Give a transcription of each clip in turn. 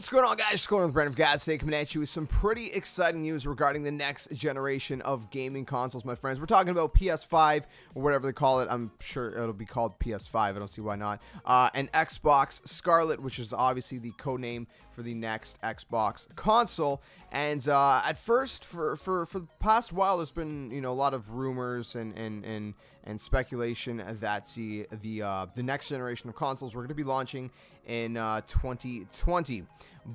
What's going on, guys? Scarlet with Brand of Guys today, coming at you with some pretty exciting news regarding the next generation of gaming consoles, my friends. We're talking about PS5 or whatever they call it. I'm sure it'll be called PS5. I don't see why not. And Xbox Scarlet, which is obviously the code name for the next Xbox console. And at first, for the past while, there's been a lot of rumors and speculation that the next generation of consoles were going to be launching in 2020.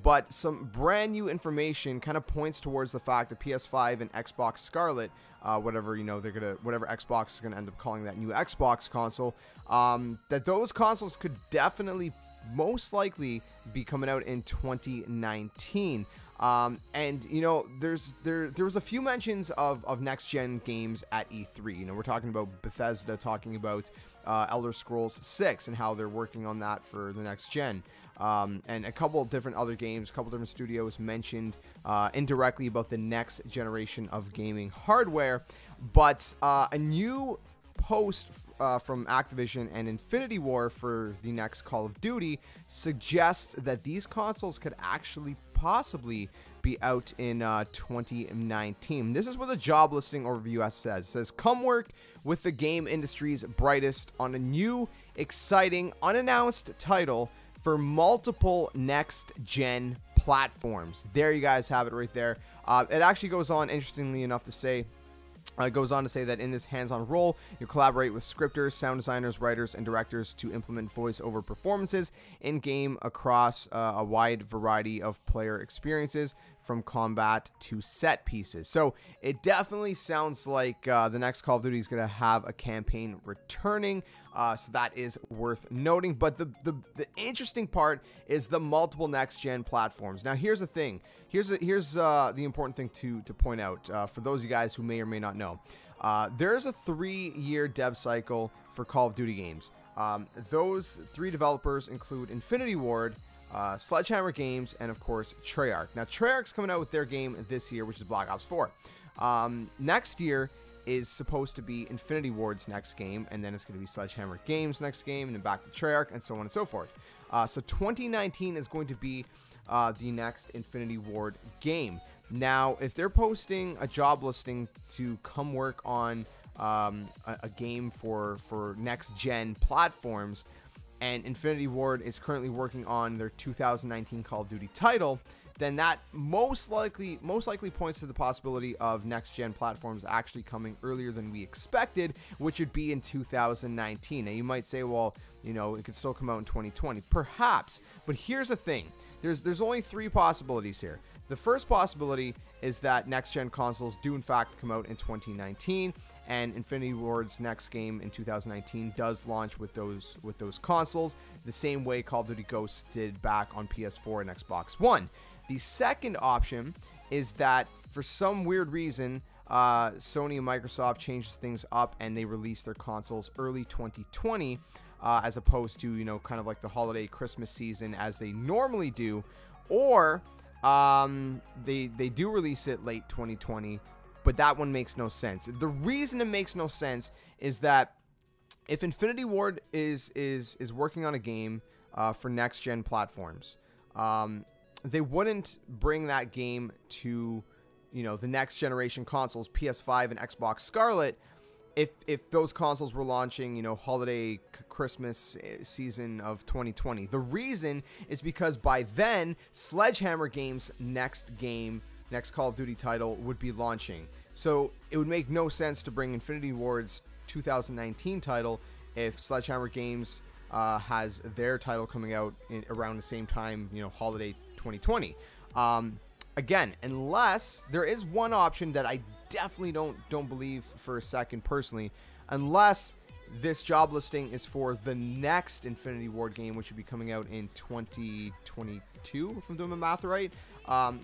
But some brand new information kind of points towards the fact that PS5 and Xbox Scarlet, whatever Xbox is gonna end up calling that new Xbox console, that those consoles could definitely, most likely, be coming out in 2019. And there was a few mentions of next gen games at E3. We're talking about Bethesda talking about Elder Scrolls 6 and how they're working on that for the next gen. And a couple different other games, a couple different studios mentioned indirectly about the next generation of gaming hardware. But a new post from Activision and Infinity Ward for the next Call of Duty suggests that these consoles could actually possibly be out in 2019. This is what the job listing overview says. It says, come work with the game industry's brightest on a new, exciting, unannounced title for multiple next-gen platforms. There you guys have it right there. It actually goes on, interestingly enough, to say, it goes on to say that in this hands-on role, you collaborate with scripters, sound designers, writers, and directors to implement voice-over performances in-game across a wide variety of player experiences, from combat to set pieces. So it definitely sounds like the next Call of Duty is going to have a campaign returning. So that is worth noting. But the interesting part is the multiple next-gen platforms. Now, here's the thing. Here's the important thing to point out for those of you guys who may or may not know. There's a 3-year dev cycle for Call of Duty games. Those 3 developers include Infinity Ward, Sledgehammer Games, and of course Treyarch. Now Treyarch's coming out with their game this year, which is Black Ops 4. Next year is supposed to be Infinity Ward's next game, and then it's going to be Sledgehammer Games' next game, and then back to Treyarch, and so on and so forth. So 2019 is going to be the next Infinity Ward game. Now, if they're posting a job listing to come work on a game for next-gen platforms, and Infinity Ward is currently working on their 2019 Call of Duty title, then that most likely points to the possibility of next-gen platforms actually coming earlier than we expected, which would be in 2019. Now, you might say, well, it could still come out in 2020. Perhaps, but here's the thing. There's only 3 possibilities here. The first possibility is that next-gen consoles do in fact come out in 2019, and Infinity Ward's next game in 2019 does launch with those consoles, the same way Call of Duty Ghosts did back on PS4 and Xbox One. The second option is that for some weird reason, Sony and Microsoft changed things up and they released their consoles early 2020, as opposed to kind of like the holiday Christmas season as they normally do, or they do release it late 2020, but that one makes no sense. The reason it makes no sense is that if Infinity Ward is working on a game for next gen platforms, they wouldn't bring that game to the next generation consoles, PS5 and Xbox Scarlet, if those consoles were launching, holiday Christmas season of 2020. The reason is because by then, Sledgehammer Games' next Call of Duty title would be launching. So it would make no sense to bring Infinity Ward's 2019 title if Sledgehammer Games has their title coming out around the same time, holiday 2020. Again, unless there is one option that I definitely don't believe for a second personally, unless this job listing is for the next Infinity Ward game, which would be coming out in 2022, if I'm doing my math right,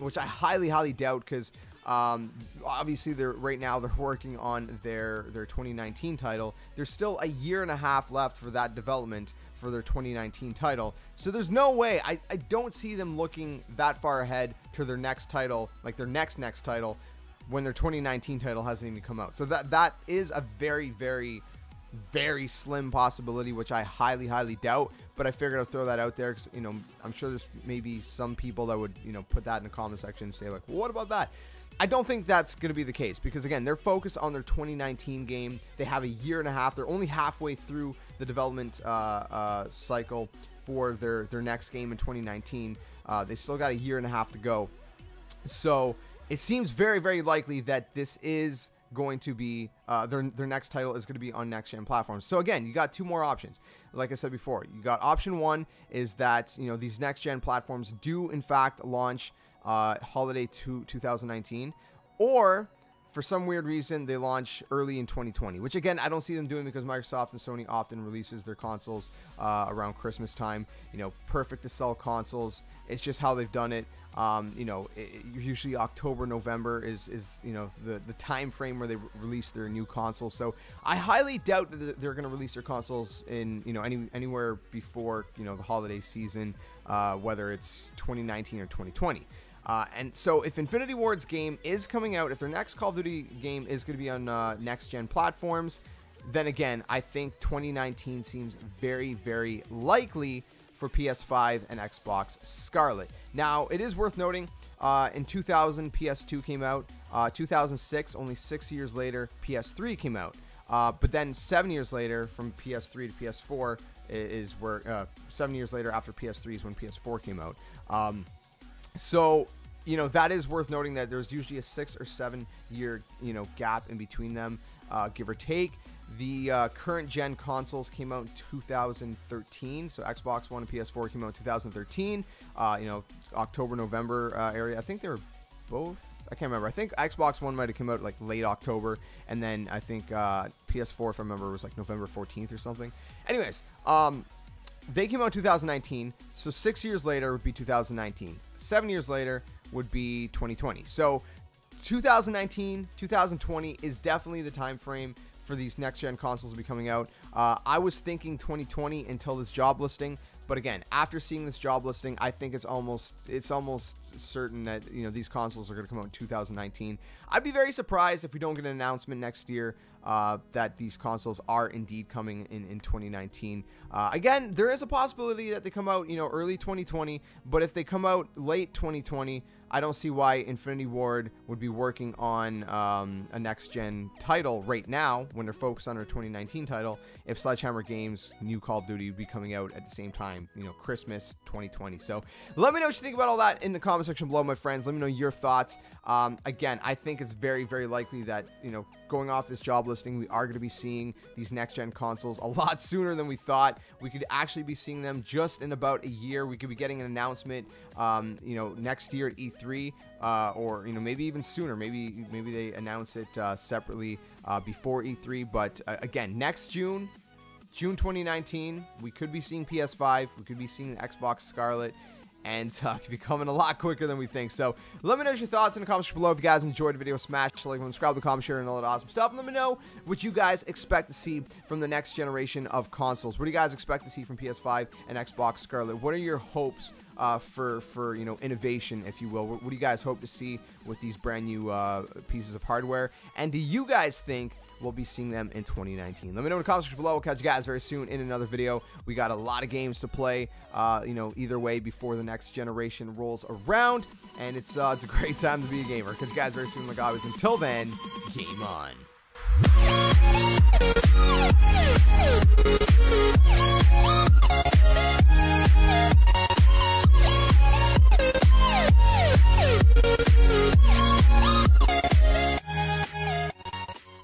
which I highly doubt, because obviously right now they're working on their 2019 title. There's still a year and a half left for that development for their 2019 title, so there's no way. I don't see them looking that far ahead to their next title, like their next title, when their 2019 title hasn't even come out. So that is a very very slim possibility, which I highly, highly doubt. But I figured I'd throw that out there because, you know, I'm sure there's maybe some people that would, you know, put that in the comment section and say like, well, what about that? I don't think that's going to be the case because, again, they're focused on their 2019 game. They have a year and a half. They're only halfway through the development cycle for their next game in 2019. They still got a year and a half to go. So it seems very, very likely that this is going to be their next title is going to be on next gen platforms. So again, you got two more options. Like I said before, you got option one is that, you know, these next gen platforms do in fact launch holiday 2019, or for some weird reason they launch early in 2020, which again I don't see them doing because Microsoft and Sony often releases their consoles around Christmas time. You know, perfect to sell consoles. It's just how they've done it. You know, usually October, November is you know, the time frame where they release their new consoles. So I highly doubt that they're going to release their consoles in, you know, anywhere before, you know, the holiday season, whether it's 2019 or 2020. And so if Infinity Ward's game is coming out, if their next Call of Duty game is going to be on next gen platforms, then again I think 2019 seems very, very likely for PS5 and Xbox Scarlet. Now, it is worth noting, in 2000, PS2 came out. 2006, only 6 years later, PS3 came out. But then 7 years later, from PS3 to PS4, is where 7 years later after PS3 is when PS4 came out. So, you know, that is worth noting that there's usually a 6 or 7 year, you know, gap in between them, give or take. The current gen consoles came out in 2013, so Xbox One and PS4 came out in 2013. You know, October, November area. I think they were both. I can't remember. I think Xbox One might have come out like late October, and then I think PS4, if I remember, was like November 14th or something. Anyways, they came out in 2019, so 6 years later would be 2019. 7 years later would be 2020. So 2019, 2020 is definitely the time frame for these next gen consoles to be coming out. I was thinking 2020 until this job listing, but again, after seeing this job listing, I think it's almost certain that, you know, these consoles are going to come out in 2019. I'd be very surprised if we don't get an announcement next year that these consoles are indeed coming in 2019. Again, there is a possibility that they come out, you know, early 2020, but if they come out late 2020, I don't see why Infinity Ward would be working on a next-gen title right now when they're focused on their 2019 title, if Sledgehammer Games' new Call of Duty would be coming out at the same time, you know, Christmas 2020. So let me know what you think about all that in the comment section below, my friends. Let me know your thoughts. Again, I think it's very, very likely that, you know, going off this job listing, we are going to be seeing these next-gen consoles a lot sooner than we thought. We could actually be seeing them just in about a year. We could be getting an announcement, you know, next year at E3, or, you know, maybe even sooner. Maybe they announce it separately before E3. But again, next June 2019, we could be seeing PS5. We could be seeing the Xbox Scarlet. And could be coming a lot quicker than we think. So let me know your thoughts in the comments below. If you guys enjoyed the video, smash the like button, subscribe to the comment, share, and all that awesome stuff. And let me know what you guys expect to see from the next generation of consoles. What do you guys expect to see from PS5 and Xbox Scarlet? What are your hopes for you know, innovation, if you will? What do you guys hope to see with these brand new pieces of hardware? And do you guys think we'll be seeing them in 2019? Let me know in the comments below. We'll catch you guys very soon in another video. We got a lot of games to play, you know, either way before the next generation rolls around, and it's a great time to be a gamer. Catch you guys very soon, like always. Until then, game on.